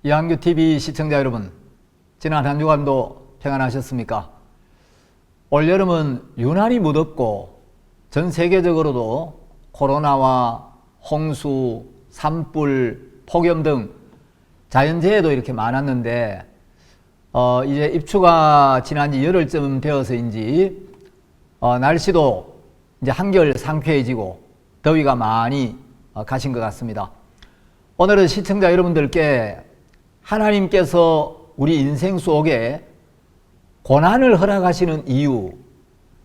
이한규TV 시청자 여러분, 지난 한 주간도 평안하셨습니까? 올여름은 유난히 무덥고 전 세계적으로도 코로나와 홍수, 산불, 폭염 등 자연재해도 이렇게 많았는데 이제 입추가 지난 지 열흘쯤 되어서인지 날씨도 이제 한결 상쾌해지고 더위가 많이 가신 것 같습니다. 오늘은 시청자 여러분들께 하나님께서 우리 인생 속에 고난을 허락하시는 이유,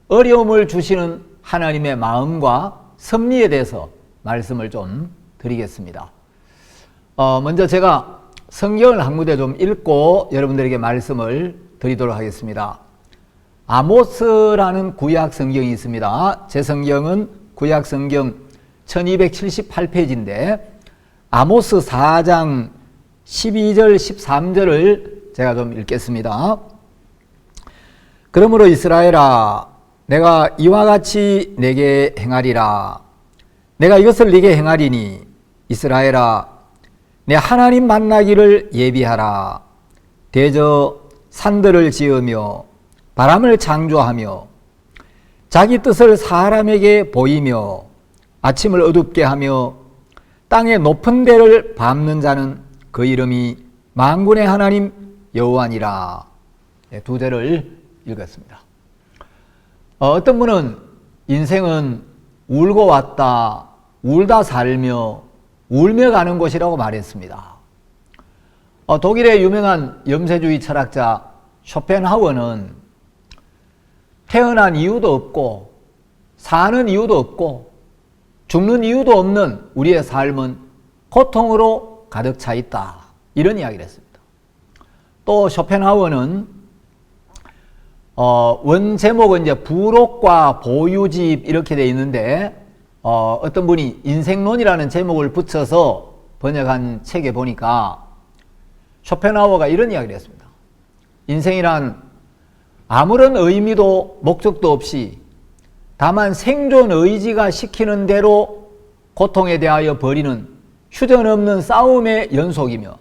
어려움을 주시는 하나님의 마음과 섭리에 대해서 말씀을 좀 드리겠습니다. 먼저 제가 성경을 한 구절 좀 읽고 여러분들에게 말씀을 드리도록 하겠습니다. 아모스라는 구약 성경이 있습니다. 제 성경은 구약 성경 1278페이지인데 아모스 4장 12절 13절을 제가 좀 읽겠습니다. 그러므로 이스라엘아, 내가 이와 같이 내게 행하리라. 내가 이것을 네게 행하리니 이스라엘아, 내 하나님 만나기를 예비하라. 대저 산들을 지으며 바람을 창조하며 자기 뜻을 사람에게 보이며 아침을 어둡게 하며 땅의 높은 데를 밟는 자는 그 이름이 만군의 하나님 여호와니라. 두 절을 읽었습니다. 어떤 분은 인생은 울고 왔다, 울다 살며 울며 가는 곳이라고 말했습니다. 독일의 유명한 염세주의 철학자 쇼펜하우어는 태어난 이유도 없고 사는 이유도 없고 죽는 이유도 없는 우리의 삶은 고통으로 가득 차 있다, 이런 이야기를 했습니다. 또 쇼펜하우어는 원 제목은 이제 부록과 보유집 이렇게 되어 있는데 어떤 분이 인생론이라는 제목을 붙여서 번역한 책에 보니까 쇼펜하우어가 이런 이야기를 했습니다. 인생이란 아무런 의미도 목적도 없이 다만 생존 의지가 시키는 대로 고통에 대하여 벌이는 휴전없는 싸움의 연속이며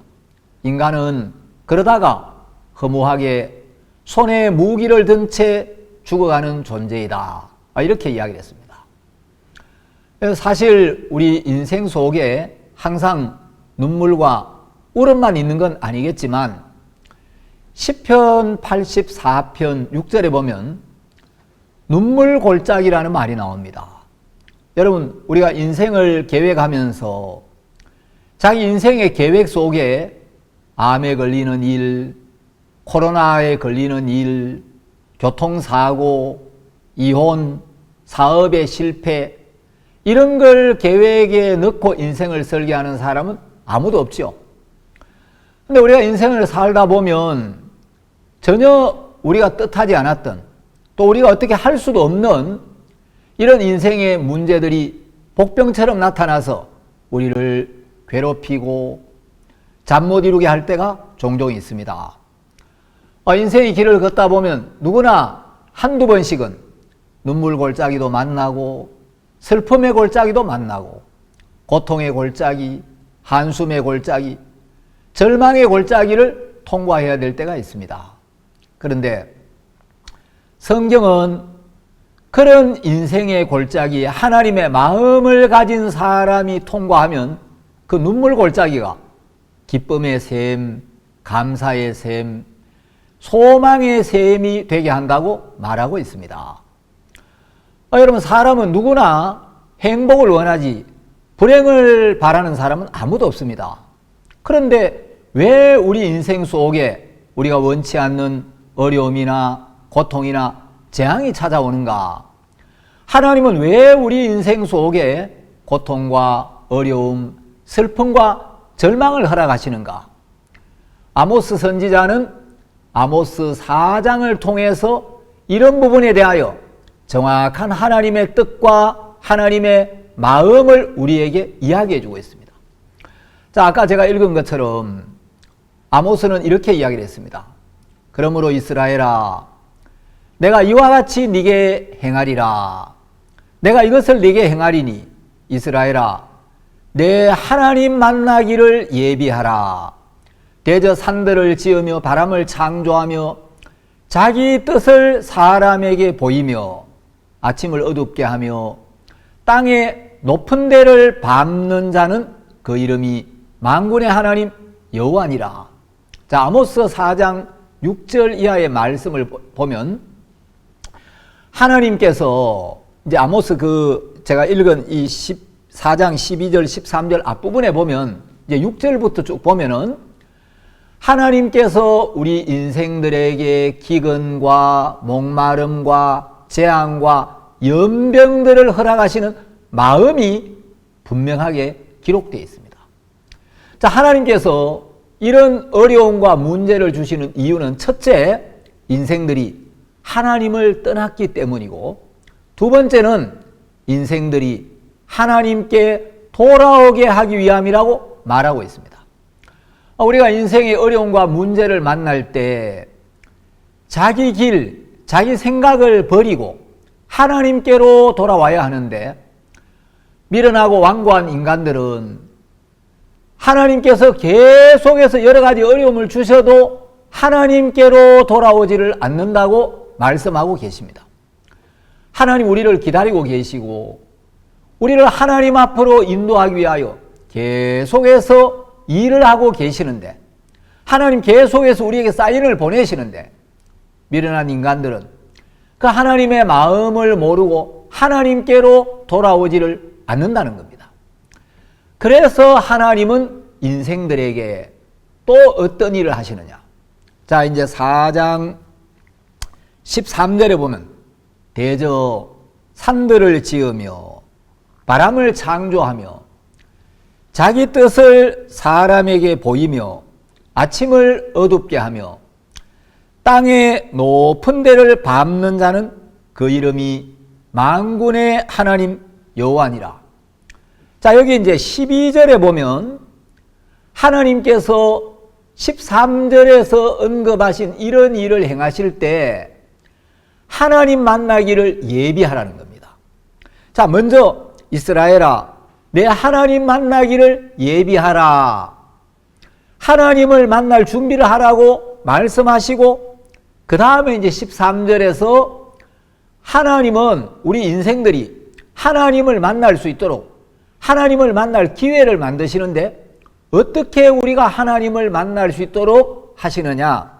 인간은 그러다가 허무하게 손에 무기를 든 채 죽어가는 존재이다, 이렇게 이야기를 했습니다. 사실 우리 인생 속에 항상 눈물과 울음만 있는 건 아니겠지만 시편 84편 6절에 보면 눈물 골짜기라는 말이 나옵니다. 여러분, 우리가 인생을 계획하면서 자기 인생의 계획 속에 암에 걸리는 일, 코로나에 걸리는 일, 교통사고, 이혼, 사업의 실패, 이런 걸 계획에 넣고 인생을 설계하는 사람은 아무도 없죠. 근데 우리가 인생을 살다 보면 전혀 우리가 뜻하지 않았던, 또 우리가 어떻게 할 수도 없는 이런 인생의 문제들이 복병처럼 나타나서 우리를 괴롭히고 잠 못 이루게 할 때가 종종 있습니다. 인생의 길을 걷다 보면 누구나 한두 번씩은 눈물 골짜기도 만나고 슬픔의 골짜기도 만나고 고통의 골짜기, 한숨의 골짜기, 절망의 골짜기를 통과해야 될 때가 있습니다. 그런데 성경은 그런 인생의 골짜기에 하나님의 마음을 가진 사람이 통과하면 그 눈물 골짜기가 기쁨의 샘, 감사의 샘, 소망의 샘이 되게 한다고 말하고 있습니다. 여러분, 사람은 누구나 행복을 원하지 불행을 바라는 사람은 아무도 없습니다. 그런데 왜 우리 인생 속에 우리가 원치 않는 어려움이나 고통이나 재앙이 찾아오는가? 하나님은 왜 우리 인생 속에 고통과 어려움, 슬픔과 절망을 허락하시는가? 아모스 선지자는 아모스 4장을 통해서 이런 부분에 대하여 정확한 하나님의 뜻과 하나님의 마음을 우리에게 이야기해 주고 있습니다. 자, 아까 제가 읽은 것처럼 아모스는 이렇게 이야기를 했습니다. 그러므로 이스라엘아, 내가 이와 같이 네게 행하리라. 내가 이것을 네게 행하리니 이스라엘아, 내 하나님 만나기를 예비하라. 대저 산들을 지으며 바람을 창조하며 자기 뜻을 사람에게 보이며 아침을 어둡게 하며 땅의 높은 데를 밟는 자는 그 이름이 만군의 하나님 여호와니라. 자, 아모스 4장 6절 이하의 말씀을 보면 하나님께서 이제 아모스 제가 읽은 이 4장 12절 13절 앞부분에 보면 이제 6절부터 쭉 보면은 하나님께서 우리 인생들에게 기근과 목마름과 재앙과 연병들을 허락하시는 마음이 분명하게 기록되어 있습니다. 자, 하나님께서 이런 어려움과 문제를 주시는 이유는 첫째, 인생들이 하나님을 떠났기 때문이고, 두 번째는 인생들이 하나님께 돌아오게 하기 위함이라고 말하고 있습니다. 우리가 인생의 어려움과 문제를 만날 때 자기 길, 자기 생각을 버리고 하나님께로 돌아와야 하는데, 미련하고 완고한 인간들은 하나님께서 계속해서 여러 가지 어려움을 주셔도 하나님께로 돌아오지를 않는다고 말씀하고 계십니다. 하나님 우리를 기다리고 계시고 우리를 하나님 앞으로 인도하기 위하여 계속해서 일을 하고 계시는데, 하나님 계속해서 우리에게 사인을 보내시는데, 미련한 인간들은 그 하나님의 마음을 모르고 하나님께로 돌아오지를 않는다는 겁니다. 그래서 하나님은 인생들에게 또 어떤 일을 하시느냐. 자, 이제 4장 13절에 보면 대저 산들을 지으며 바람을 창조하며 자기 뜻을 사람에게 보이며 아침을 어둡게 하며 땅의 높은 데를 밟는 자는 그 이름이 만군의 하나님 여호와니라. 자, 여기 이제 12절에 보면 하나님께서 13절에서 언급하신 이런 일을 행하실 때 하나님 만나기를 예비하라는 겁니다. 자, 먼저 이스라엘아, 내 하나님 만나기를 예비하라. 하나님을 만날 준비를 하라고 말씀하시고, 그 다음에 이제 13절에서 하나님은 우리 인생들이 하나님을 만날 수 있도록 하나님을 만날 기회를 만드시는데, 어떻게 우리가 하나님을 만날 수 있도록 하시느냐.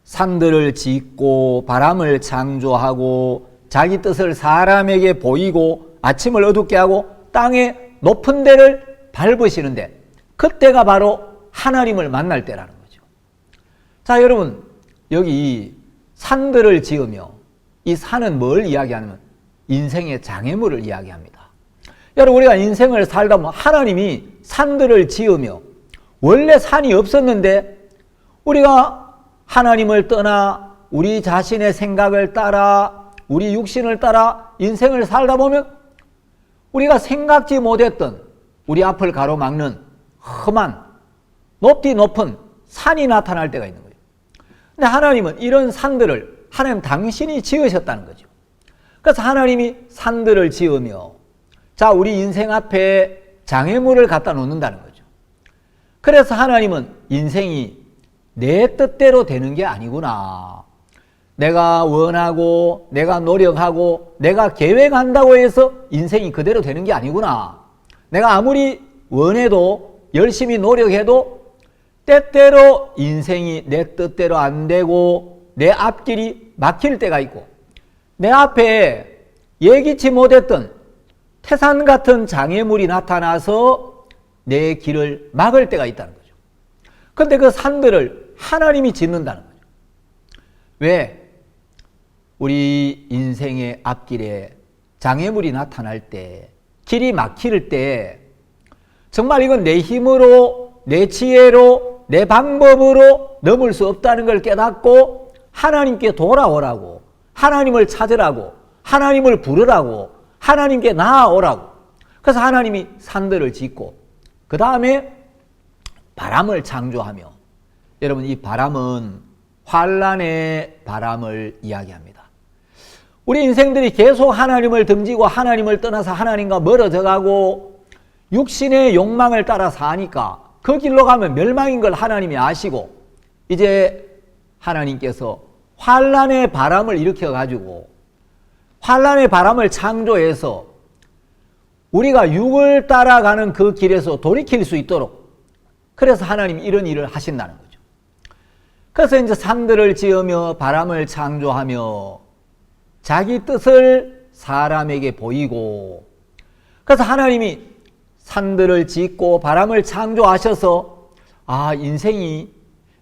산들을 짓고 바람을 창조하고 자기 뜻을 사람에게 보이고 아침을 어둡게 하고 땅의 높은 데를 밟으시는데, 그때가 바로 하나님을 만날 때라는 거죠. 자, 여러분, 여기 산들을 지으며, 이 산은 뭘 이야기하냐면 인생의 장애물을 이야기합니다. 여러분, 우리가 인생을 살다 보면 하나님이 산들을 지으며, 원래 산이 없었는데 우리가 하나님을 떠나 우리 자신의 생각을 따라 우리 육신을 따라 인생을 살다 보면 우리가 생각지 못했던 우리 앞을 가로막는 험한 높이 높은 산이 나타날 때가 있는 거예요. 근데 하나님은 이런 산들을 하나님 당신이 지으셨다는 거죠. 그래서 하나님이 산들을 지으며, 자, 우리 인생 앞에 장애물을 갖다 놓는다는 거죠. 그래서 하나님은 인생이 내 뜻대로 되는 게 아니구나. 내가 원하고 내가 노력하고 내가 계획한다고 해서 인생이 그대로 되는 게 아니구나. 내가 아무리 원해도 열심히 노력해도 때때로 인생이 내 뜻대로 안 되고 내 앞길이 막힐 때가 있고, 내 앞에 예기치 못했던 태산 같은 장애물이 나타나서 내 길을 막을 때가 있다는 거죠. 그런데 그 산들을 하나님이 짓는다는 거죠. 왜? 우리 인생의 앞길에 장애물이 나타날 때, 길이 막힐 때, 정말 이건 내 힘으로, 내 지혜로, 내 방법으로 넘을 수 없다는 걸 깨닫고 하나님께 돌아오라고, 하나님을 찾으라고, 하나님을 부르라고, 하나님께 나아오라고. 그래서 하나님이 산들을 짓고 그 다음에 바람을 창조하며, 여러분, 이 바람은 환난의 바람을 이야기합니다. 우리 인생들이 계속 하나님을 등지고 하나님을 떠나서 하나님과 멀어져 가고 육신의 욕망을 따라 사니까 그 길로 가면 멸망인 걸 하나님이 아시고 이제 하나님께서 환란의 바람을 일으켜가지고 환란의 바람을 창조해서 우리가 육을 따라가는 그 길에서 돌이킬 수 있도록 그래서 하나님이 이런 일을 하신다는 거죠. 그래서 이제 산들을 지으며 바람을 창조하며 자기 뜻을 사람에게 보이고 그래서 하나님이 산들을 짓고 바람을 창조하셔서 아, 인생이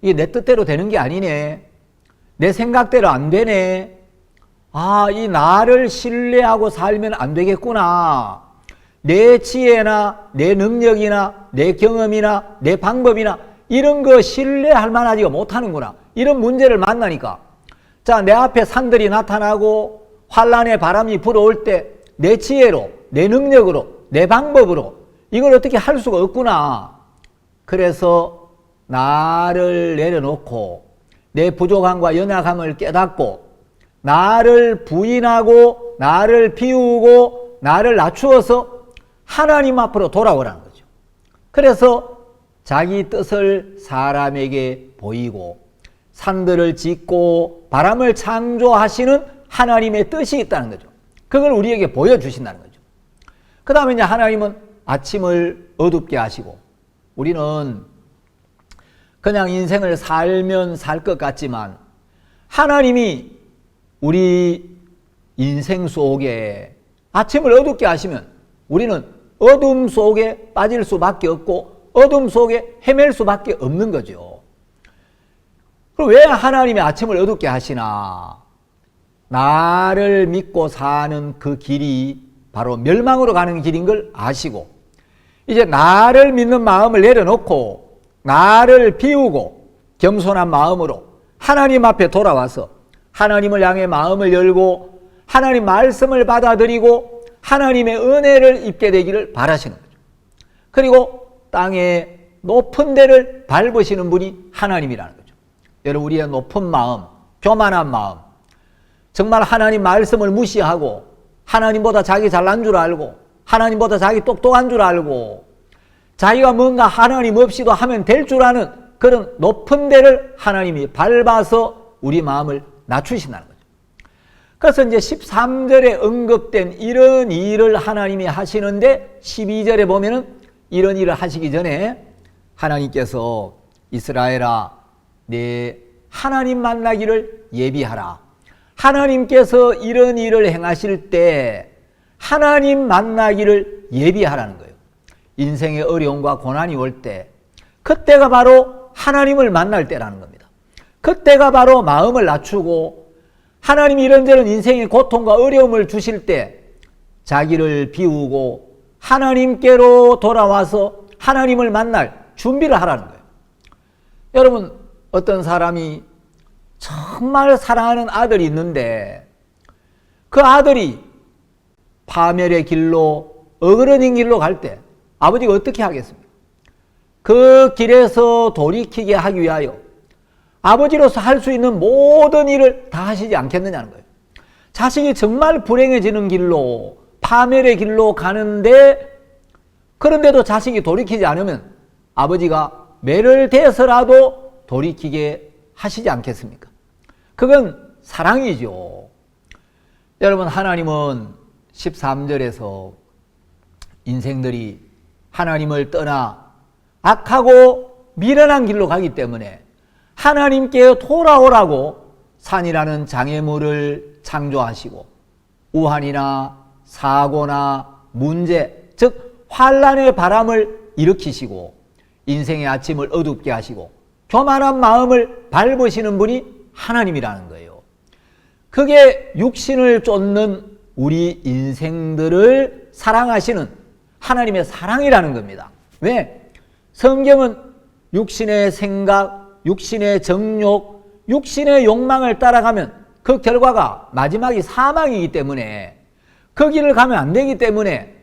이게 내 뜻대로 되는 게 아니네. 내 생각대로 안 되네. 아, 이 나를 신뢰하고 살면 안 되겠구나. 내 지혜나 내 능력이나 내 경험이나 내 방법이나 이런 거 신뢰할 만하지가 못하는구나. 이런 문제를 만나니까 자, 내 앞에 산들이 나타나고 환란의 바람이 불어올 때 내 지혜로 내 능력으로 내 방법으로 이걸 어떻게 할 수가 없구나. 그래서 나를 내려놓고 내 부족함과 연약함을 깨닫고 나를 부인하고 나를 비우고 나를 낮추어서 하나님 앞으로 돌아오라는 거죠. 그래서 자기 뜻을 사람에게 보이고 산들을 짓고 바람을 창조하시는 하나님의 뜻이 있다는 거죠. 그걸 우리에게 보여주신다는 거죠. 그 다음에 이제 하나님은 아침을 어둡게 하시고 우리는 그냥 인생을 살면 살 것 같지만 하나님이 우리 인생 속에 아침을 어둡게 하시면 우리는 어둠 속에 빠질 수밖에 없고 어둠 속에 헤맬 수밖에 없는 거죠. 그럼 왜 하나님이 아침을 어둡게 하시나? 나를 믿고 사는 그 길이 바로 멸망으로 가는 길인 걸 아시고 이제 나를 믿는 마음을 내려놓고 나를 비우고 겸손한 마음으로 하나님 앞에 돌아와서 하나님을 향해 마음을 열고 하나님 말씀을 받아들이고 하나님의 은혜를 입게 되기를 바라시는 거죠. 그리고 땅의 높은 데를 밟으시는 분이 하나님이라는 거죠. 여러분, 우리의 높은 마음, 교만한 마음, 정말 하나님 말씀을 무시하고 하나님보다 자기 잘난 줄 알고 하나님보다 자기 똑똑한 줄 알고 자기가 뭔가 하나님 없이도 하면 될 줄 아는 그런 높은 데를 하나님이 밟아서 우리 마음을 낮추신다는 거죠. 그래서 이제 13절에 언급된 이런 일을 하나님이 하시는데 12절에 보면은 이런 일을 하시기 전에 하나님께서 이스라엘아, 내 하나님 만나기를 예비하라. 하나님께서 이런 일을 행하실 때 하나님 만나기를 예비하라는 거예요. 인생의 어려움과 고난이 올 때 그때가 바로 하나님을 만날 때라는 겁니다. 그때가 바로 마음을 낮추고 하나님이 이런저런 인생의 고통과 어려움을 주실 때 자기를 비우고 하나님께로 돌아와서 하나님을 만날 준비를 하라는 거예요. 여러분, 어떤 사람이 정말 사랑하는 아들이 있는데 그 아들이 파멸의 길로 어그러진 길로 갈 때 아버지가 어떻게 하겠습니까? 그 길에서 돌이키게 하기 위하여 아버지로서 할 수 있는 모든 일을 다 하시지 않겠느냐는 거예요. 자식이 정말 불행해지는 길로 파멸의 길로 가는데 그런데도 자식이 돌이키지 않으면 아버지가 매를 대서라도 돌이키게 하시지 않겠습니까? 그건 사랑이죠. 여러분, 하나님은 13절에서 인생들이 하나님을 떠나 악하고 미련한 길로 가기 때문에 하나님께 돌아오라고 산이라는 장애물을 창조하시고 우환이나 사고나 문제, 즉 환란의 바람을 일으키시고 인생의 아침을 어둡게 하시고 교만한 마음을 밟으시는 분이 하나님이라는 거예요. 그게 육신을 쫓는 우리 인생들을 사랑하시는 하나님의 사랑이라는 겁니다. 왜? 성경은 육신의 생각, 육신의 정욕, 육신의 욕망을 따라가면 그 결과가 마지막이 사망이기 때문에 그 길을 가면 안 되기 때문에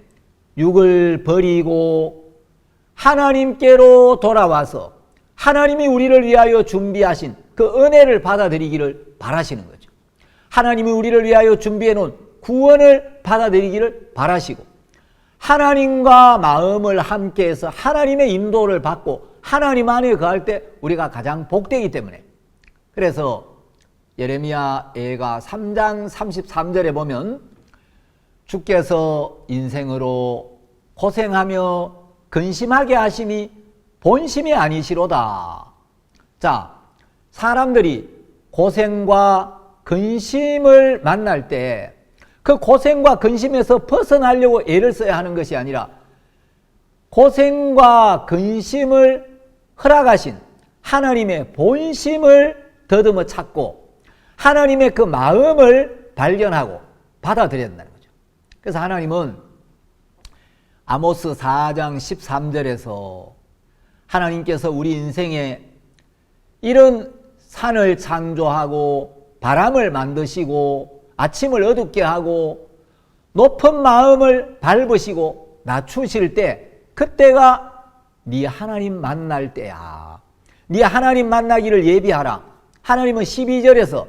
육을 버리고 하나님께로 돌아와서 하나님이 우리를 위하여 준비하신 그 은혜를 받아들이기를 바라시는 거죠. 하나님이 우리를 위하여 준비해 놓은 구원을 받아들이기를 바라시고 하나님과 마음을 함께해서 하나님의 인도를 받고 하나님 안에 거할 때 우리가 가장 복되기 때문에. 그래서 예레미야 예가 3장 33절에 보면 주께서 인생으로 고생하며 근심하게 하심이 본심이 아니시로다. 자, 사람들이 고생과 근심을 만날 때 그 고생과 근심에서 벗어나려고 애를 써야 하는 것이 아니라 고생과 근심을 허락하신 하나님의 본심을 더듬어 찾고 하나님의 그 마음을 발견하고 받아들여야 된다는 거죠. 그래서 하나님은 아모스 4장 13절에서 하나님께서 우리 인생에 이런 산을 창조하고 바람을 만드시고 아침을 어둡게 하고 높은 마음을 밟으시고 낮추실 때 그때가 네 하나님 만날 때야. 네 하나님 만나기를 예비하라. 하나님은 12절에서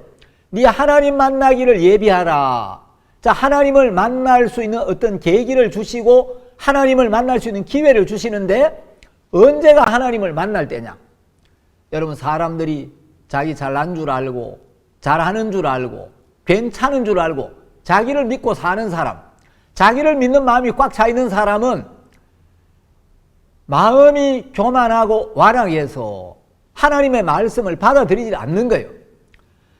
네 하나님 만나기를 예비하라. 자, 하나님을 만날 수 있는 어떤 계기를 주시고 하나님을 만날 수 있는 기회를 주시는데 언제가 하나님을 만날 때냐? 여러분, 사람들이 자기 잘난 줄 알고 잘하는 줄 알고 괜찮은 줄 알고 자기를 믿고 사는 사람, 자기를 믿는 마음이 꽉 차 있는 사람은 마음이 교만하고 완악해서 하나님의 말씀을 받아들이지 않는 거예요.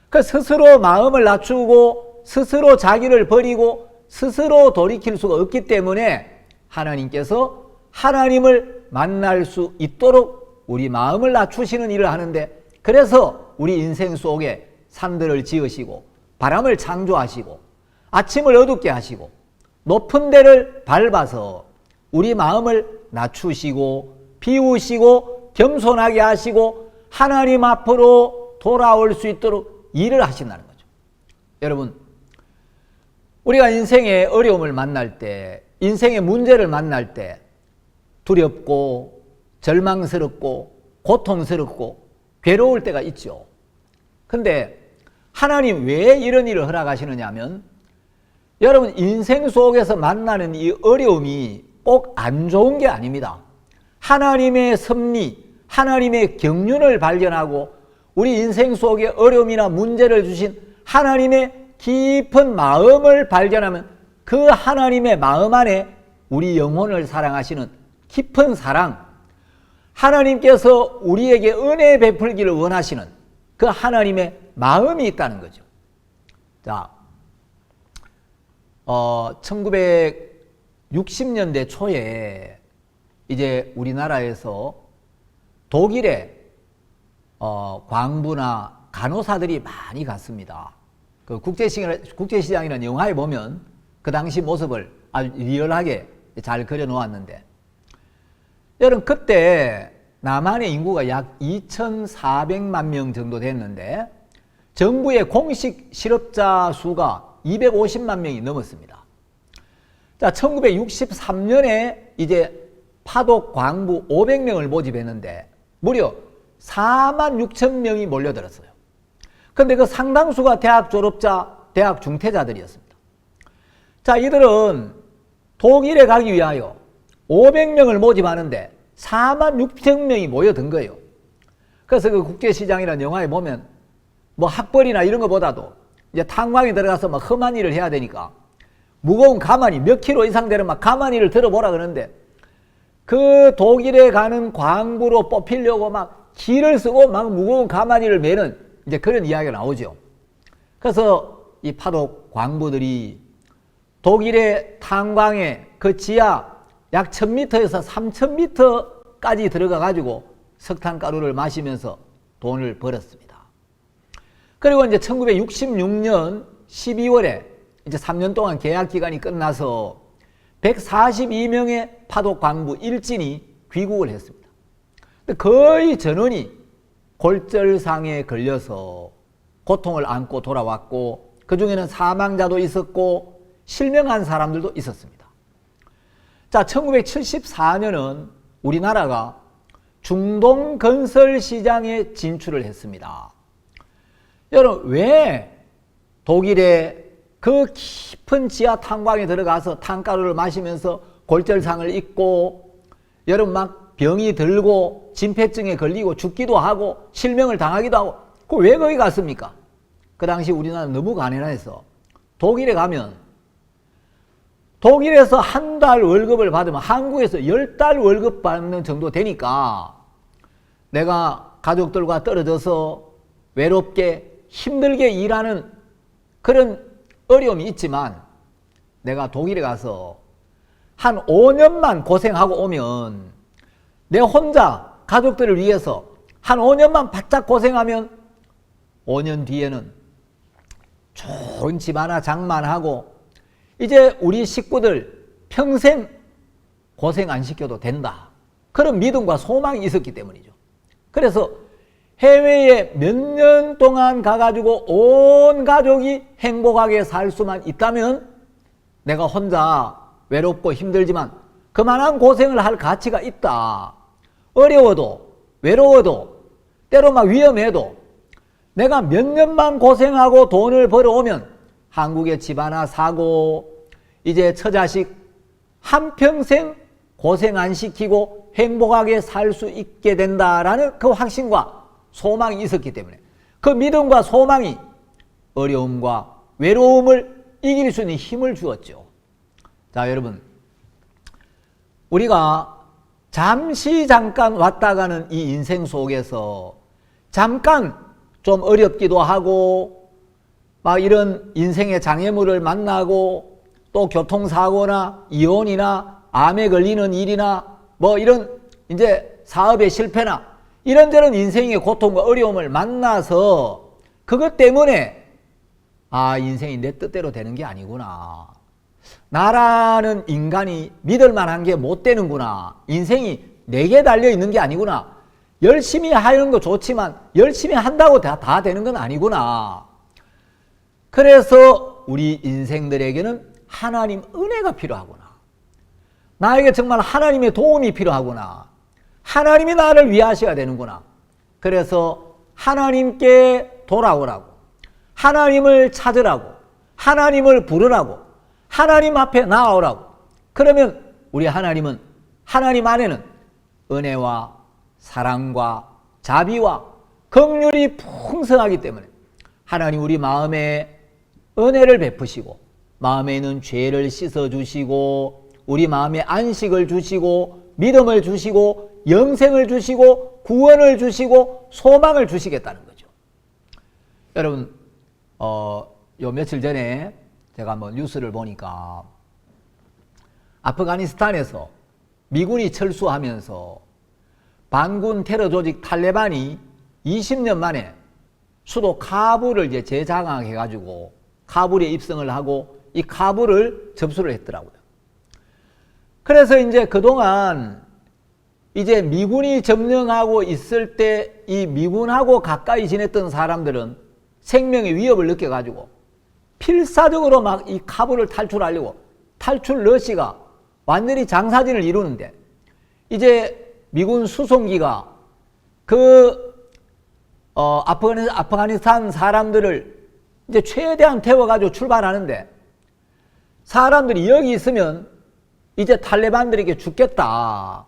그 스스로 마음을 낮추고 스스로 자기를 버리고 스스로 돌이킬 수가 없기 때문에 하나님께서 하나님을 만날 수 있도록 우리 마음을 낮추시는 일을 하는데, 그래서 우리 인생 속에 산들을 지으시고 바람을 창조하시고 아침을 어둡게 하시고 높은 데를 밟아서 우리 마음을 낮추시고 비우시고 겸손하게 하시고 하나님 앞으로 돌아올 수 있도록 일을 하신다는 거죠. 여러분, 우리가 인생의 어려움을 만날 때, 인생의 문제를 만날 때 두렵고 절망스럽고 고통스럽고 괴로울 때가 있죠. 근데 하나님 왜 이런 일을 허락하시느냐 하면, 여러분, 인생 속에서 만나는 이 어려움이 꼭 안 좋은 게 아닙니다. 하나님의 섭리, 하나님의 경륜을 발견하고 우리 인생 속에 어려움이나 문제를 주신 하나님의 깊은 마음을 발견하면 그 하나님의 마음 안에 우리 영혼을 사랑하시는 깊은 사랑, 하나님께서 우리에게 은혜 베풀기를 원하시는 그 하나님의 마음이 있다는 거죠. 자, 1960년대 초에 이제 우리나라에서 독일에 광부나 간호사들이 많이 갔습니다. 그 국제시장이라는 영화에 보면 그 당시 모습을 아주 리얼하게 잘 그려 놓았는데, 여러분, 그때 남한의 인구가 약 2,400만 명 정도 됐는데 정부의 공식 실업자 수가 250만 명이 넘었습니다. 자, 1963년에 이제 파독 광부 500명을 모집했는데 무려 4만 6천 명이 몰려들었어요. 그런데 그 상당수가 대학 졸업자, 대학 중퇴자들이었습니다. 자, 이들은 독일에 가기 위하여 500명을 모집하는데 4만 6천 명이 모여든 거예요. 그래서 그 국제시장이라는 영화에 보면 뭐 학벌이나 이런 것보다도 이제 탄광에 들어가서 막 험한 일을 해야 되니까 무거운 가마니, 몇 킬로 이상 되는 막 가마니를 들어보라 그러는데, 그 독일에 가는 광부로 뽑히려고 막 기를 쓰고 막 무거운 가마니를 메는 이제 그런 이야기가 나오죠. 그래서 이 파독 광부들이 독일의 탄광의 그 지하 약 1000m에서 3000m까지 들어가 가지고 석탄가루를 마시면서 돈을 벌었습니다. 그리고 이제 1966년 12월에 이제 3년 동안 계약 기간이 끝나서 142명의 파독 광부 일진이 귀국을 했습니다. 근데 거의 전원이 골절상에 걸려서 고통을 안고 돌아왔고, 그 중에는 사망자도 있었고 실명한 사람들도 있었습니다. 자, 1974년은 우리나라가 중동 건설 시장에 진출을 했습니다. 여러분, 왜 독일의 그 깊은 지하 탄광에 들어가서 탄가루를 마시면서 골절상을 입고 여러분 막 병이 들고 진폐증에 걸리고 죽기도 하고 실명을 당하기도 하고 그 왜 거기 갔습니까? 그 당시 우리나라 너무 가난해서 독일에 가면 독일에서 한 달 월급을 받으면 한국에서 10달 월급 받는 정도 되니까 내가 가족들과 떨어져서 외롭게 힘들게 일하는 그런 어려움이 있지만 내가 독일에 가서 한 5년만 고생하고 오면 내 혼자 가족들을 위해서 한 5년만 바짝 고생하면 5년 뒤에는 좋은 집 하나 장만하고 이제 우리 식구들 평생 고생 안 시켜도 된다. 그런 믿음과 소망이 있었기 때문이죠. 그래서 해외에 몇 년 동안 가가지고 온 가족이 행복하게 살 수만 있다면 내가 혼자 외롭고 힘들지만 그만한 고생을 할 가치가 있다. 어려워도 외로워도 때로 막 위험해도 내가 몇 년만 고생하고 돈을 벌어오면 한국에 집 하나 사고 이제 처자식 한평생 고생 안 시키고 행복하게 살 수 있게 된다라는 그 확신과 소망이 있었기 때문에 그 믿음과 소망이 어려움과 외로움을 이길 수 있는 힘을 주었죠. 자, 여러분, 우리가 잠시 잠깐 왔다 가는 이 인생 속에서 잠깐 좀 어렵기도 하고 막 이런 인생의 장애물을 만나고 또 교통사고나 이혼이나 암에 걸리는 일이나 뭐 이런 이제 사업의 실패나 이런저런 인생의 고통과 어려움을 만나서 그것 때문에 아, 인생이 내 뜻대로 되는 게 아니구나. 나라는 인간이 믿을 만한 게 못 되는구나. 인생이 내게 달려 있는 게 아니구나. 열심히 하는 거 좋지만 열심히 한다고 다 되는 건 아니구나. 그래서 우리 인생들에게는 하나님 은혜가 필요하구나. 나에게 정말 하나님의 도움이 필요하구나. 하나님이 나를 위하셔야 되는구나. 그래서 하나님께 돌아오라고, 하나님을 찾으라고, 하나님을 부르라고, 하나님 앞에 나아오라고. 그러면 우리 하나님은, 하나님 안에는 은혜와 사랑과 자비와 긍휼이 풍성하기 때문에 하나님 우리 마음에 은혜를 베푸시고 마음에 있는 죄를 씻어주시고 우리 마음에 안식을 주시고 믿음을 주시고 영생을 주시고 구원을 주시고 소망을 주시겠다는 거죠. 여러분, 요 며칠 전에 제가 한번 뉴스를 보니까 아프가니스탄에서 미군이 철수하면서 반군 테러 조직 탈레반이 20년 만에 수도 카불을 이제 재장악해가지고 카불에 입성을 하고 이 카불을 접수를 했더라고요. 그래서 이제 그동안 이제 미군이 점령하고 있을 때 이 미군하고 가까이 지냈던 사람들은 생명의 위협을 느껴가지고 필사적으로 막 이 카불을 탈출하려고 탈출 러시가 완전히 장사진을 이루는데 이제 미군 수송기가 그 아프가니스탄 사람들을 이제 최대한 태워가지고 출발하는데 사람들이 여기 있으면 이제 탈레반들에게 죽겠다.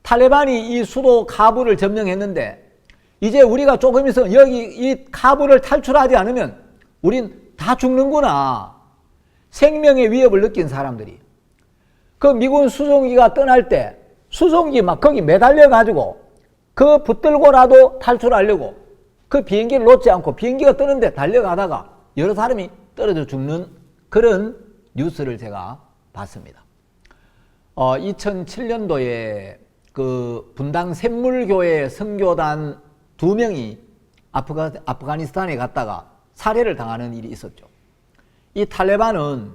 탈레반이 이 수도 카불을 점령했는데 이제 우리가 조금 있으면 여기 이 카불을 탈출하지 않으면 우린 다 죽는구나. 생명의 위협을 느낀 사람들이. 그 미군 수송기가 떠날 때 수송기 막 거기 매달려가지고 그 붙들고라도 탈출하려고 그 비행기를 놓지 않고 비행기가 뜨는데 달려가다가 여러 사람이 떨어져 죽는 그런 뉴스를 제가 봤습니다. 2007년도에 그 분당 샘물교회 선교단 2명이 아프가니스탄에 갔다가 살해를 당하는 일이 있었죠. 이 탈레반은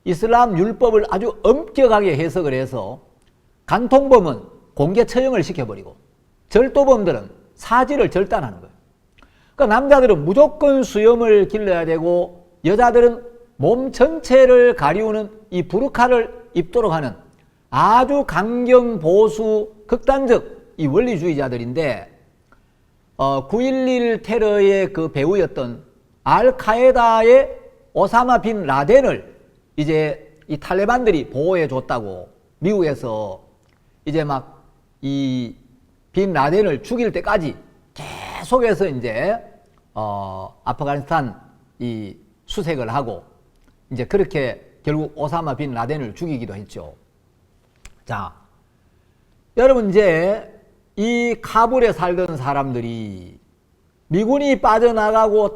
이슬람 율법을 아주 엄격하게 해석을 해서 간통범은 공개 처형을 시켜버리고 절도범들은 사지를 절단하는 거예요. 그러니까 남자들은 무조건 수염을 길러야 되고 여자들은 몸 전체를 가리우는 이 부르카를 입도록 하는 아주 강경 보수 극단적 이 원리주의자들인데 9.11 테러의 그 배후였던 알카에다의 오사마 빈 라덴을 이제 이 탈레반들이 보호해 줬다고 미국에서 이제 막 이 빈 라덴을 죽일 때까지 계속해서 이제 아프가니스탄 이 수색을 하고 이제 그렇게 결국 오사마 빈 라덴을 죽이기도 했죠. 자, 여러분 이제 이 카불에 살던 사람들이 미군이 빠져나가고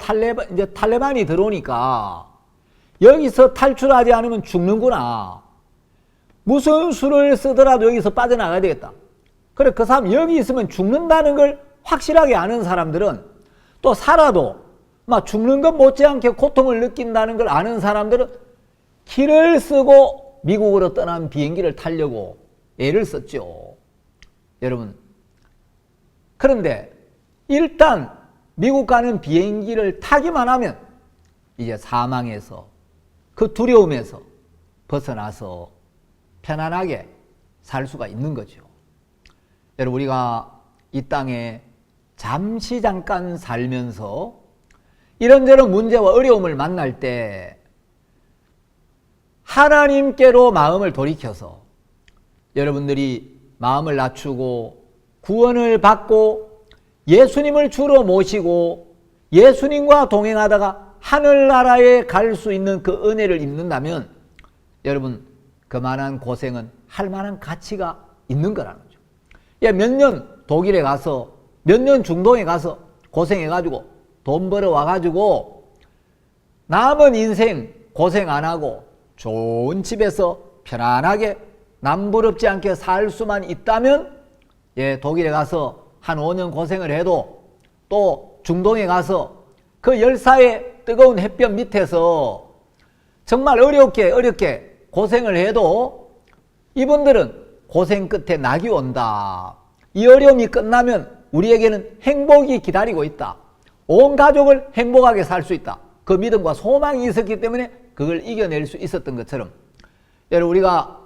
이제 탈레반이 들어오니까 여기서 탈출하지 않으면 죽는구나. 무슨 수를 쓰더라도 여기서 빠져나가야 되겠다. 그래, 그 사람 여기 있으면 죽는다는 걸 확실하게 아는 사람들은 또 살아도 막 죽는 것 못지않게 고통을 느낀다는 걸 아는 사람들은 길을 쓰고 미국으로 떠난 비행기를 타려고 애를 썼죠. 여러분, 그런데 일단 미국 가는 비행기를 타기만 하면 이제 사망에서 그 두려움에서 벗어나서 편안하게 살 수가 있는 거죠. 여러분, 우리가 이 땅에 잠깐 살면서 이런저런 문제와 어려움을 만날 때 하나님께로 마음을 돌이켜서 여러분들이 마음을 낮추고 구원을 받고 예수님을 주로 모시고 예수님과 동행하다가 하늘나라에 갈 수 있는 그 은혜를 입는다면 여러분, 그만한 고생은 할 만한 가치가 있는 거라는 거죠. 몇 년 독일에 가서 몇 년 중동에 가서 고생해가지고 돈 벌어 와가지고 남은 인생 고생 안 하고 좋은 집에서 편안하게 남부럽지 않게 살 수만 있다면 독일에 가서 한 5년 고생을 해도 또 중동에 가서 그 열사의 뜨거운 햇볕 밑에서 정말 어렵게 고생을 해도 이분들은 고생 끝에 낙이 온다. 이 어려움이 끝나면 우리에게는 행복이 기다리고 있다. 온 가족을 행복하게 살 수 있다. 그 믿음과 소망이 있었기 때문에 그걸 이겨낼 수 있었던 것처럼 여러분, 우리가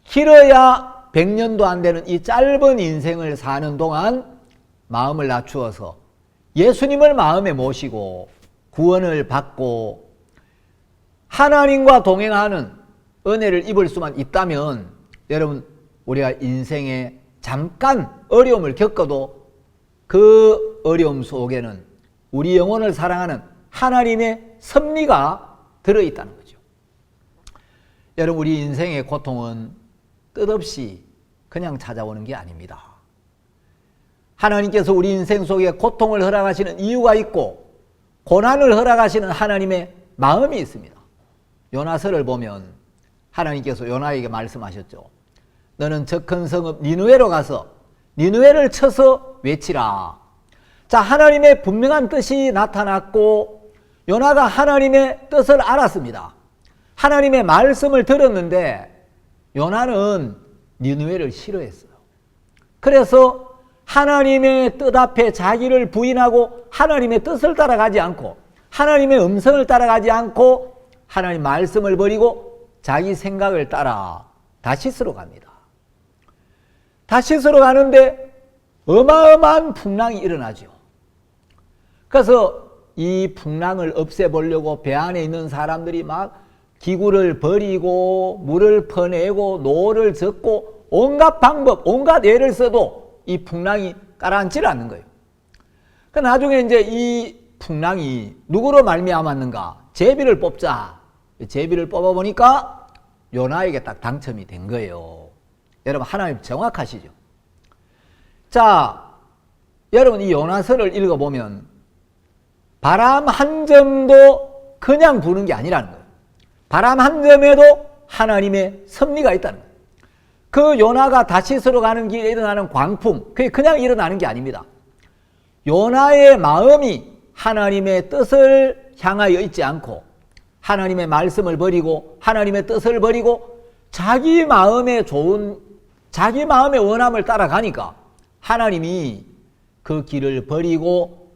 길어야 100년도 안 되는 이 짧은 인생을 사는 동안 마음을 낮추어서 예수님을 마음에 모시고 구원을 받고 하나님과 동행하는 은혜를 입을 수만 있다면 여러분, 우리가 인생에 잠깐 어려움을 겪어도 그 어려움 속에는 우리 영혼을 사랑하는 하나님의 섭리가 들어있다는 거죠. 여러분, 우리 인생의 고통은 뜻없이 그냥 찾아오는 게 아닙니다. 하나님께서 우리 인생 속에 고통을 허락하시는 이유가 있고 고난을 허락하시는 하나님의 마음이 있습니다. 요나서를 보면 하나님께서 요나에게 말씀하셨죠. 너는 저 큰 성읍 니느웨로 가서 니느웨를 쳐서 외치라. 자, 하나님의 분명한 뜻이 나타났고 요나가 하나님의 뜻을 알았습니다. 하나님의 말씀을 들었는데 요나는 니느웨를 싫어했어요. 그래서 하나님의 뜻 앞에 자기를 부인하고 하나님의 뜻을 따라가지 않고 하나님의 음성을 따라가지 않고 하나님 말씀을 버리고 자기 생각을 따라 다시스로 갑니다. 다시스로 가는데 어마어마한 풍랑이 일어나죠. 그래서 이 풍랑을 없애보려고 배 안에 있는 사람들이 막 기구를 버리고 물을 퍼내고 노를 젓고 온갖 방법, 온갖 예를 써도 이 풍랑이 가라앉질 않는 거예요. 그 나중에 이제 이 풍랑이 누구로 말미암았는가? 제비를 뽑자. 제비를 뽑아보니까 요나에게 딱 당첨이 된 거예요. 여러분, 하나님 정확하시죠? 자, 여러분, 이 요나서를 읽어보면 바람 한 점도 그냥 부는 게 아니라는 거예요. 바람 한 점에도 하나님의 섭리가 있다는 거예요. 그 요나가 다시스로 가는 길에 일어나는 광풍, 그게 그냥 일어나는 게 아닙니다. 요나의 마음이 하나님의 뜻을 향하여 있지 않고 하나님의 말씀을 버리고 하나님의 뜻을 버리고 자기 마음의 원함을 따라가니까 하나님이 그 길을 버리고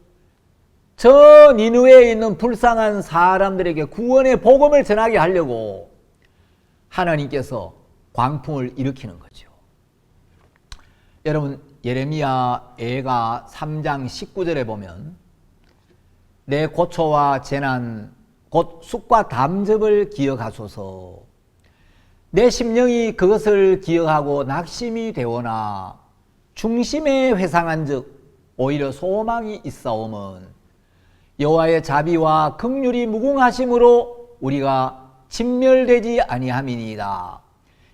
저 니느웨에 있는 불쌍한 사람들에게 구원의 복음을 전하게 하려고 하나님께서 광풍을 일으키는 거죠. 여러분, 예레미야 애가 3장 19절에 보면 내 고초와 재난 곧 쑥과 담즙을 기억하소서. 내 심령이 그것을 기억하고 낙심이 되오나 중심에 회상한즉 오히려 소망이 있사오면 여호와의 자비와 긍휼이 무궁하심으로 우리가 진멸되지 아니함이니이다.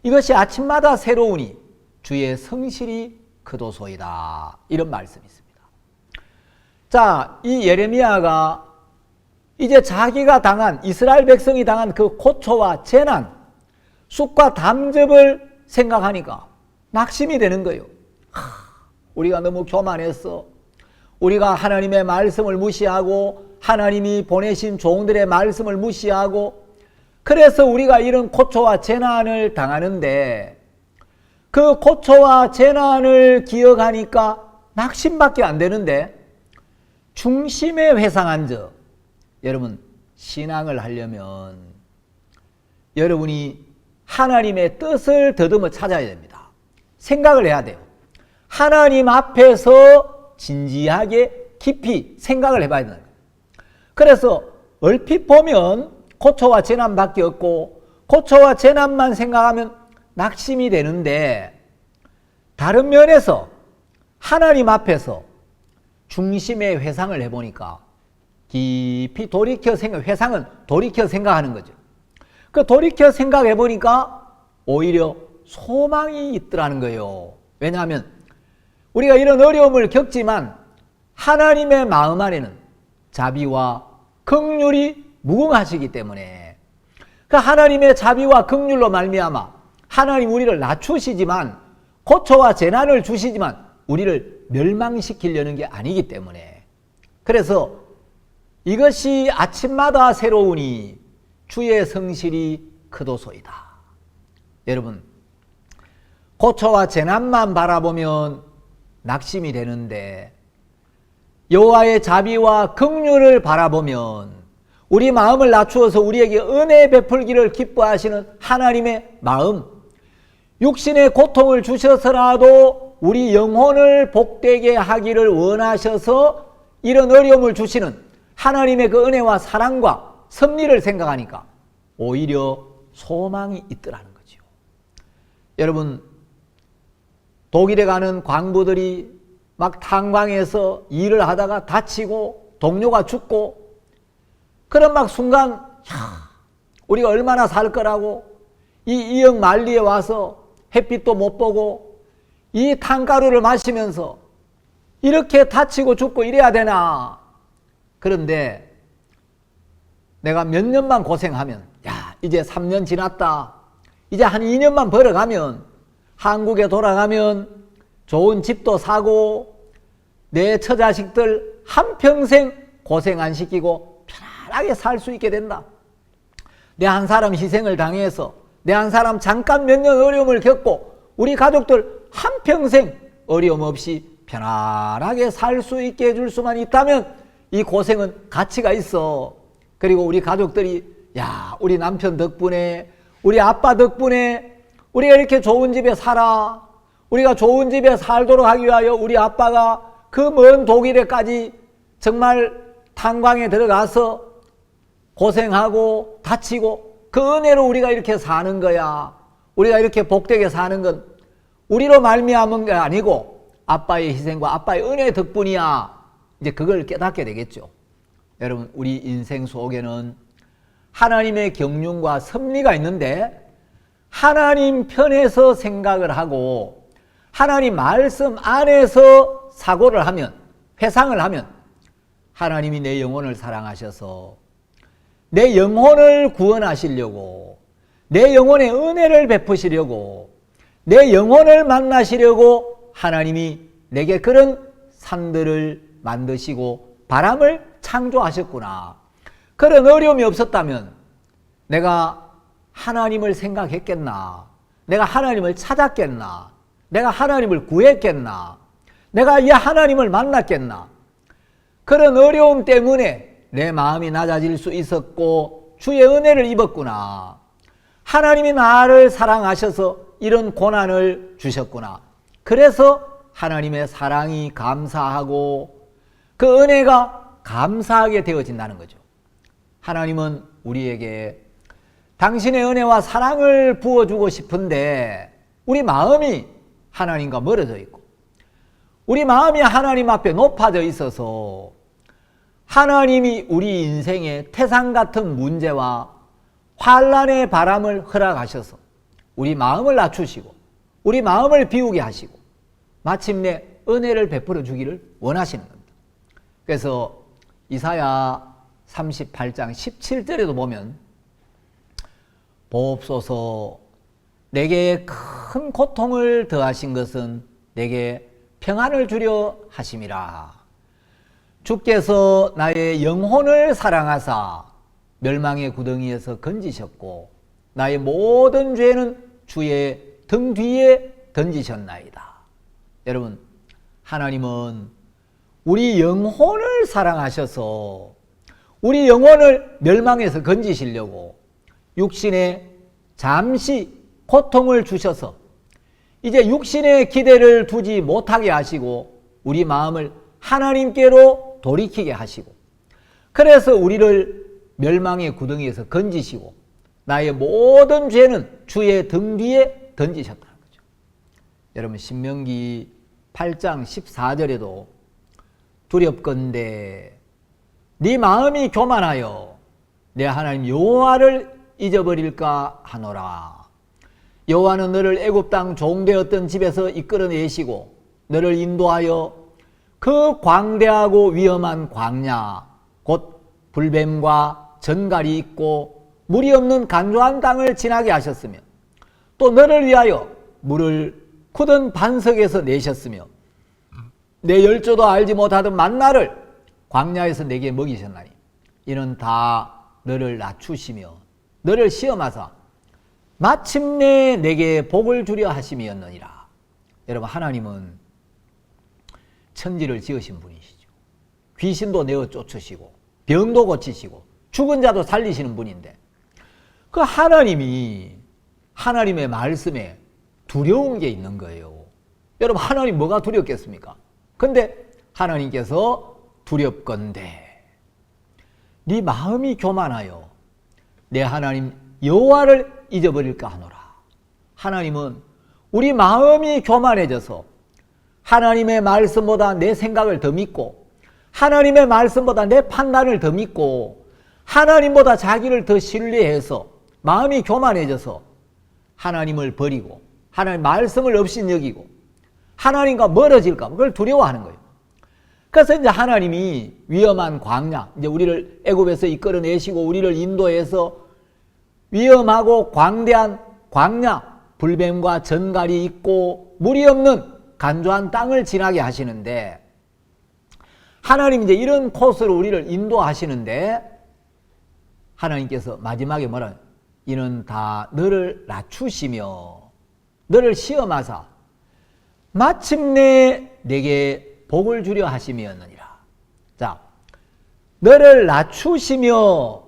이것이 아침마다 새로우니 주의 성실이 크도소이다. 이런 말씀이 있습니다. 자, 이 예레미야가 이제 자기가 당한, 이스라엘 백성이 당한 그 고초와 재난, 쑥과 담즙을 생각하니까 낙심이 되는 거예요. 우리가 너무 교만했어. 우리가 하나님의 말씀을 무시하고 하나님이 보내신 종들의 말씀을 무시하고 그래서 우리가 이런 고초와 재난을 당하는데 그 고초와 재난을 기억하니까 낙심밖에 안 되는데 중심에 회상한즉 여러분 신앙을 하려면 여러분이 하나님의 뜻을 더듬어 찾아야 됩니다. 생각을 해야 돼요. 하나님 앞에서 진지하게 깊이 생각을 해봐야 된다. 그래서 얼핏 보면 고초와 재난밖에 없고 고초와 재난만 생각하면 낙심이 되는데 다른 면에서 하나님 앞에서 중심의 회상을 해보니까 깊이 돌이켜 생각, 회상은 돌이켜 생각하는 거죠. 그 돌이켜 생각해 보니까 오히려 소망이 있더라는 거예요. 왜냐하면 우리가 이런 어려움을 겪지만 하나님의 마음 안에는 자비와 긍휼이 무궁하시기 때문에 그 하나님의 자비와 긍휼로 말미암아 하나님 우리를 낮추시지만 고초와 재난을 주시지만 우리를 멸망시키려는 게 아니기 때문에 그래서 이것이 아침마다 새로우니 주의 성실이 크도소이다. 여러분 고초와 재난만 바라보면 낙심이 되는데 여호와의 자비와 긍휼을 바라보면 우리 마음을 낮추어서 우리에게 은혜 베풀기를 기뻐하시는 하나님의 마음, 육신의 고통을 주셔서라도 우리 영혼을 복되게 하기를 원하셔서 이런 어려움을 주시는 하나님의 그 은혜와 사랑과 섭리를 생각하니까 오히려 소망이 있더라는 거죠. 여러분 독일에 가는 광부들이 막 탄광에서 일을 하다가 다치고 동료가 죽고 그런 막 순간 우리가 얼마나 살 거라고 이 이역 만리에 와서 햇빛도 못 보고 이 탄가루를 마시면서 이렇게 다치고 죽고 이래야 되나. 그런데 내가 몇 년만 고생하면 이제 3년 지났다. 이제 한 2년만 벌어가면 한국에 돌아가면 좋은 집도 사고 내 처자식들 한평생 고생 안 시키고 편안하게 살 수 있게 된다. 내 한 사람 희생을 당해서 내 한 사람 잠깐 몇 년 어려움을 겪고 우리 가족들 한평생 어려움 없이 편안하게 살 수 있게 해줄 수만 있다면 이 고생은 가치가 있어. 그리고 우리 가족들이 우리 남편 덕분에 우리 아빠 덕분에 우리가 이렇게 좋은 집에 살아. 우리가 좋은 집에 살도록 하기 위하여 우리 아빠가 그 먼 독일에까지 정말 탄광에 들어가서 고생하고 다치고 그 은혜로 우리가 이렇게 사는 거야. 우리가 이렇게 복되게 사는 건 우리로 말미암은 게 아니고 아빠의 희생과 아빠의 은혜 덕분이야. 이제 그걸 깨닫게 되겠죠. 여러분 우리 인생 속에는 하나님의 경륜과 섭리가 있는데 하나님 편에서 생각을 하고 하나님 말씀 안에서 사고를 하면 회상을 하면 하나님이 내 영혼을 사랑하셔서 내 영혼을 구원하시려고 내 영혼에 은혜를 베푸시려고 내 영혼을 만나시려고 하나님이 내게 그런 산들을 만드시고 바람을 창조하셨구나. 그런 어려움이 없었다면 내가 하나님을 생각했겠나? 내가 하나님을 찾았겠나? 내가 하나님을 구했겠나? 내가 이 하나님을 만났겠나? 그런 어려움 때문에 내 마음이 낮아질 수 있었고 주의 은혜를 입었구나. 하나님이 나를 사랑하셔서 이런 고난을 주셨구나. 그래서 하나님의 사랑이 감사하고 그 은혜가 감사하게 되어진다는 거죠. 하나님은 우리에게 당신의 은혜와 사랑을 부어주고 싶은데 우리 마음이 하나님과 멀어져 있고 우리 마음이 하나님 앞에 높아져 있어서 하나님이 우리 인생의 태산 같은 문제와 환난의 바람을 허락하셔서 우리 마음을 낮추시고 우리 마음을 비우게 하시고 마침내 은혜를 베풀어 주기를 원하시는 겁니다. 그래서 이사야 38장 17절에도 보면 보옵소서 내게 큰 고통을 더하신 것은 내게 평안을 주려 하심이라. 주께서 나의 영혼을 사랑하사 멸망의 구덩이에서 건지셨고 나의 모든 죄는 주의 등 뒤에 던지셨나이다. 여러분, 하나님은 우리 영혼을 사랑하셔서 우리 영혼을 멸망에서 건지시려고 육신에 잠시 고통을 주셔서 이제 육신의 기대를 두지 못하게 하시고 우리 마음을 하나님께로 돌이키게 하시고 그래서 우리를 멸망의 구덩이에서 건지시고 나의 모든 죄는 주의 등 뒤에 던지셨다는 거죠. 여러분, 신명기 8장 14절에도 두렵건대 네 마음이 교만하여 내 하나님 여호와를 잊어버릴까 하노라. 여호와는 너를 애굽 땅 종되었던 집에서 이끌어내시고 너를 인도하여 그 광대하고 위험한 광야 곧 불뱀과 전갈이 있고 물이 없는 간조한 땅을 지나게 하셨으며 또 너를 위하여 물을 굳은 반석에서 내셨으며 내 열조도 알지 못하던 만나를 광야에서 내게 먹이셨나니 이는 다 너를 낮추시며 너를 시험하사 마침내 내게 복을 주려 하심이었느니라. 여러분, 하나님은 천지를 지으신 분이시죠. 귀신도 내어 쫓으시고 병도 고치시고 죽은 자도 살리시는 분인데 그 하나님이 하나님의 말씀에 두려운 게 있는 거예요. 여러분, 하나님 뭐가 두렵겠습니까? 근데 하나님께서 두렵건대 네 마음이 교만하여 내 하나님 여호와를 잊어버릴까 하노라. 하나님은 우리 마음이 교만해져서 하나님의 말씀보다 내 생각을 더 믿고 하나님의 말씀보다 내 판단을 더 믿고 하나님보다 자기를 더 신뢰해서 마음이 교만해져서 하나님을 버리고 하나님 말씀을 없인 여기고 하나님과 멀어질까 그걸 두려워하는 거예요. 그래서 이제 하나님이 위험한 광야, 이제 우리를 애굽에서 이끌어내시고 우리를 인도해서 위험하고 광대한 광야, 불뱀과 전갈이 있고 물이 없는 간조한 땅을 지나게 하시는데 하나님 이제 이런 코스로 우리를 인도하시는데 하나님께서 마지막에 뭐라 이는 다 너를 낮추시며 너를 시험하사 마침내 내게 복을 주려 하심이었느니라. 자, 너를 낮추시며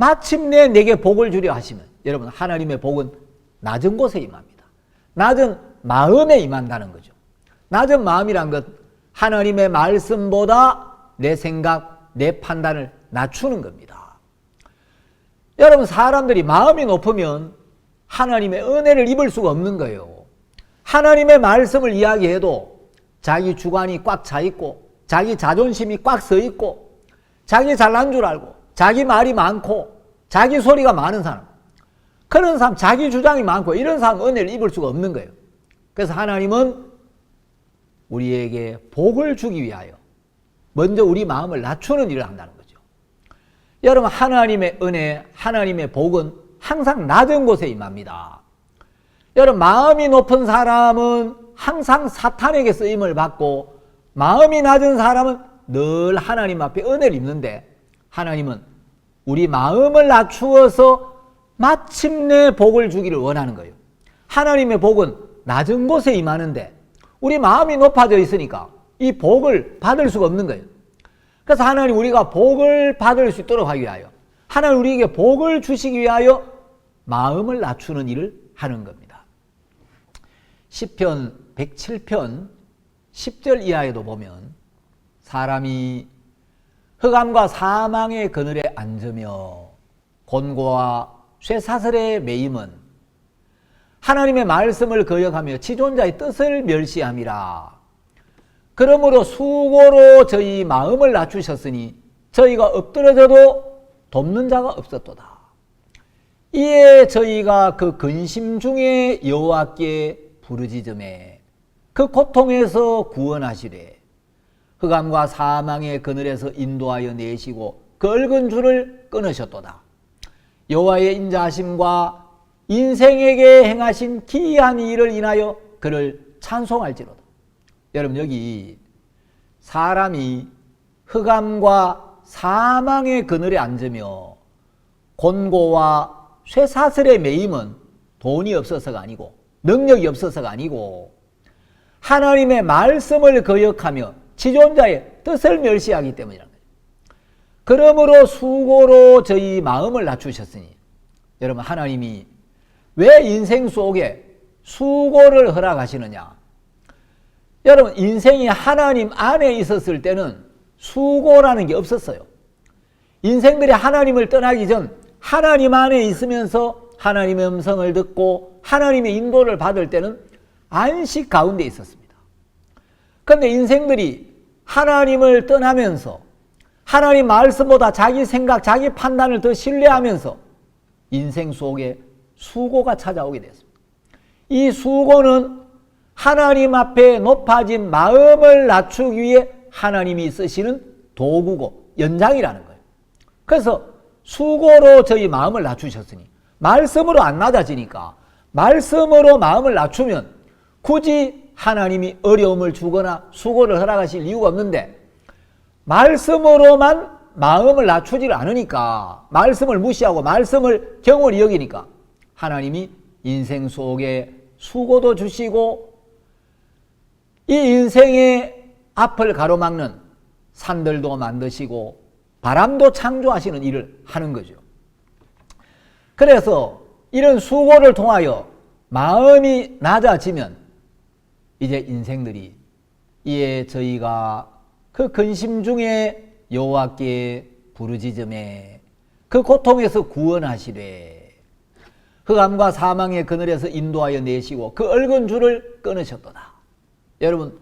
마침내 내게 복을 주려 하시면 여러분, 하나님의 복은 낮은 곳에 임합니다. 낮은 마음에 임한다는 거죠. 낮은 마음이란 것, 하나님의 말씀보다 내 생각, 내 판단을 낮추는 겁니다. 여러분, 사람들이 마음이 높으면 하나님의 은혜를 입을 수가 없는 거예요. 하나님의 말씀을 이야기해도 자기 주관이 꽉 차 있고 자기 자존심이 꽉 서 있고 자기 잘난 줄 알고 자기 말이 많고 자기 소리가 많은 사람, 그런 사람, 자기 주장이 많고 이런 사람 은혜를 입을 수가 없는 거예요. 그래서 하나님은 우리에게 복을 주기 위하여 먼저 우리 마음을 낮추는 일을 한다는 거죠. 여러분, 하나님의 은혜, 하나님의 복은 항상 낮은 곳에 임합니다. 여러분, 마음이 높은 사람은 항상 사탄에게 쓰임을 받고 마음이 낮은 사람은 늘 하나님 앞에 은혜를 입는데 하나님은 우리 마음을 낮추어서 마침내 복을 주기를 원하는 거예요. 하나님의 복은 낮은 곳에 임하는데 우리 마음이 높아져 있으니까 이 복을 받을 수가 없는 거예요. 그래서 하나님 우리가 복을 받을 수 있도록 하기 위하여 하나님 우리에게 복을 주시기 위하여 마음을 낮추는 일을 하는 겁니다. 시편 107편 10절 이하에도 보면 사람이 흑암과 사망의 그늘에 앉으며 곤고와 쇠사슬에 매임은 하나님의 말씀을 거역하며 지존자의 뜻을 멸시함이라. 그러므로 수고로 저희 마음을 낮추셨으니 저희가 엎드러져도 돕는 자가 없었도다. 이에 저희가 그 근심 중에 여호와께 부르짖음에 그 고통에서 구원하시되 흑암과 사망의 그늘에서 인도하여 내시고 그 얽은 줄을 끊으셨도다. 여호와의 인자하심과 인생에게 행하신 기이한 일을 인하여 그를 찬송할지로다. 여러분, 여기 사람이 흑암과 사망의 그늘에 앉으며 곤고와 쇠사슬에 매임은 돈이 없어서가 아니고 능력이 없어서가 아니고 하나님의 말씀을 거역하며 지존자의 뜻을 멸시하기 때문이라는 거예요. 그러므로 수고로 저희 마음을 낮추셨으니, 여러분, 하나님이 왜 인생 속에 수고를 허락하시느냐? 여러분, 인생이 하나님 안에 있었을 때는 수고라는 게 없었어요. 인생들이 하나님을 떠나기 전 하나님 안에 있으면서 하나님의 음성을 듣고 하나님의 인도를 받을 때는 안식 가운데 있었습니다. 그런데 인생들이 하나님을 떠나면서 하나님 말씀보다 자기 생각, 자기 판단을 더 신뢰하면서 인생 속에 수고가 찾아오게 됐습니다. 이 수고는 하나님 앞에 높아진 마음을 낮추기 위해 하나님이 쓰시는 도구고 연장이라는 거예요. 그래서 수고로 저희 마음을 낮추셨으니, 말씀으로 안 낮아지니까 말씀으로 마음을 낮추면 굳이 하나님이 어려움을 주거나 수고를 허락하실 이유가 없는데, 말씀으로만 마음을 낮추지를 않으니까, 말씀을 무시하고 말씀을 경홀히 여기니까 하나님이 인생 속에 수고도 주시고 이 인생의 앞을 가로막는 산들도 만드시고 바람도 창조하시는 일을 하는 거죠. 그래서 이런 수고를 통하여 마음이 낮아지면 이제 인생들이 이에 저희가 그 근심 중에 여호와께 부르짖음에 그 고통에서 구원하시되 흑암과 사망의 그늘에서 인도하여 내시고 그 얽은 줄을 끊으셨도다. 여러분,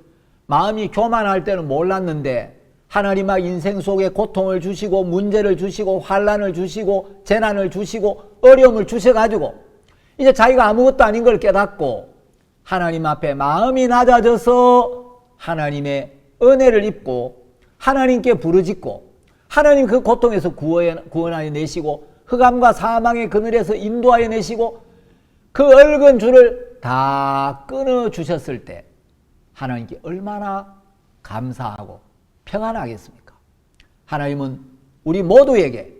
마음이 교만할 때는 몰랐는데 하나님아 인생 속에 고통을 주시고 문제를 주시고 환난을 주시고 재난을 주시고 어려움을 주셔가지고 이제 자기가 아무것도 아닌 걸 깨닫고 하나님 앞에 마음이 낮아져서 하나님의 은혜를 입고 하나님께 부르짖고 하나님 그 고통에서 구원하여 내시고 흑암과 사망의 그늘에서 인도하여 내시고 그 얽은 줄을 다 끊어주셨을 때 하나님께 얼마나 감사하고 평안하겠습니까? 하나님은 우리 모두에게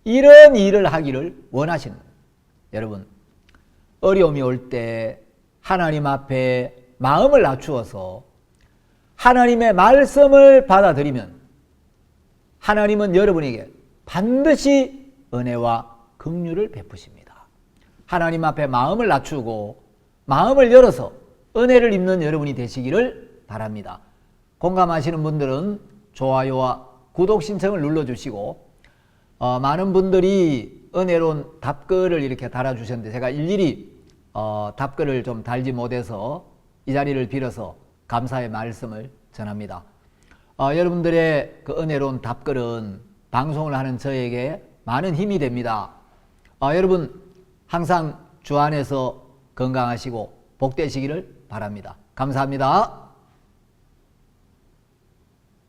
이런 일을 하기를 원하시는 거예요. 여러분, 어려움이 올 때 하나님 앞에 마음을 낮추어서 하나님의 말씀을 받아들이면 하나님은 여러분에게 반드시 은혜와 긍휼을 베푸십니다. 하나님 앞에 마음을 낮추고 마음을 열어서 은혜를 입는 여러분이 되시기를 바랍니다. 공감하시는 분들은 좋아요와 구독 신청을 눌러주시고 많은 분들이 은혜로운 답글을 이렇게 달아주셨는데 제가 일일이 답글을 좀 달지 못해서 이 자리를 빌어서 감사의 말씀을 전합니다. 여러분들의 그 은혜로운 답글은 방송을 하는 저에게 많은 힘이 됩니다. 여러분 항상 주 안에서 건강하시고 복되시기를 바랍니다. 감사합니다.